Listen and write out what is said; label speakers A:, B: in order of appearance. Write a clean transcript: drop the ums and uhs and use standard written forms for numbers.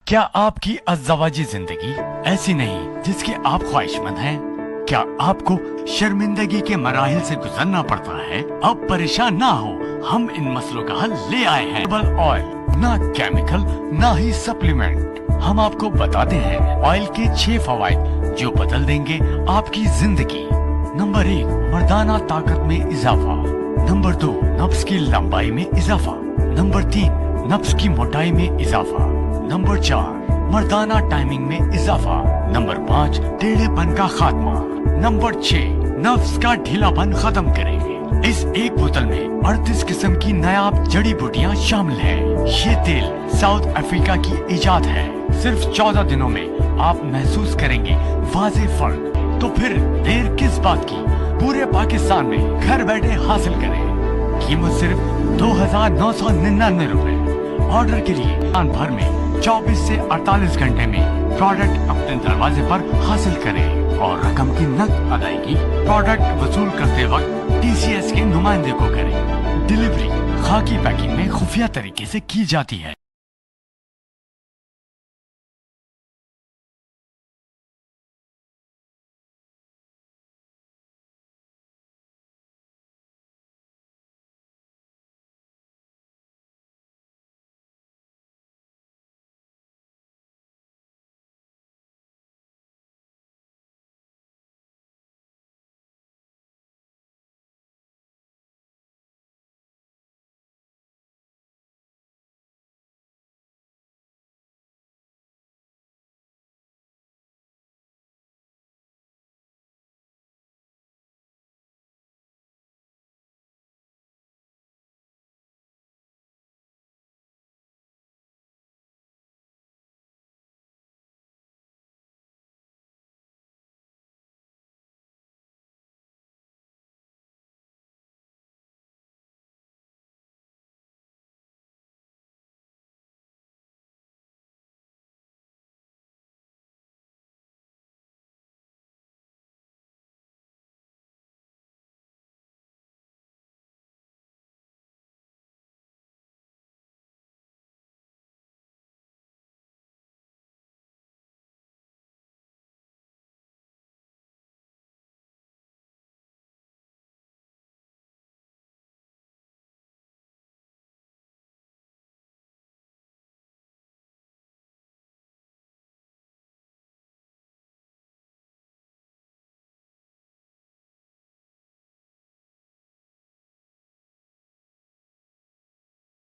A: کیا آپ کی ازدواجی زندگی ایسی نہیں جس کے آپ خواہشمند ہیں؟ کیا آپ کو شرمندگی کے مراحل سے گزرنا پڑتا ہے؟ اب پریشان نہ ہو، ہم ان مسئلوں کا حل لے آئے ہیں۔ ہربل آئل، نہ کیمیکل نہ ہی سپلیمنٹ، ہم آپ کو بتاتے ہیں آئل کے 6 فوائد جو بدل دیں گے آپ کی زندگی۔ نمبر 1، مردانہ طاقت میں اضافہ۔ نمبر 2، نفس کی لمبائی میں اضافہ۔ نمبر 3، نفس کی موٹائی میں اضافہ۔ نمبر 4، مردانہ ٹائمنگ میں اضافہ۔ نمبر 5، ٹیڑھے پن کا خاتمہ۔ نمبر 6، نفس کا ڈھیلا پن ختم کریں گے۔ اس ایک بوتل میں 38 قسم کی نایاب جڑی بوٹیاں شامل ہیں۔ یہ تیل ساؤتھ افریقہ کی ایجاد ہے۔ صرف 14 دنوں میں آپ محسوس کریں گے واضح فرق۔ تو پھر دیر کس بات کی، پورے پاکستان میں گھر بیٹھے حاصل کریں۔ قیمت صرف 2999 روپے۔ آرڈر کے لیے دکان بھر میں 24 سے 48 گھنٹے میں پروڈکٹ اپنے دروازے پر حاصل کریں، اور رقم کی نقد ادائیگی پروڈکٹ وصول کرتے وقت TCS کے نمائندے کو کریں۔ ڈیلیوری خاکی پیکنگ میں خفیہ طریقے سے کی جاتی ہے۔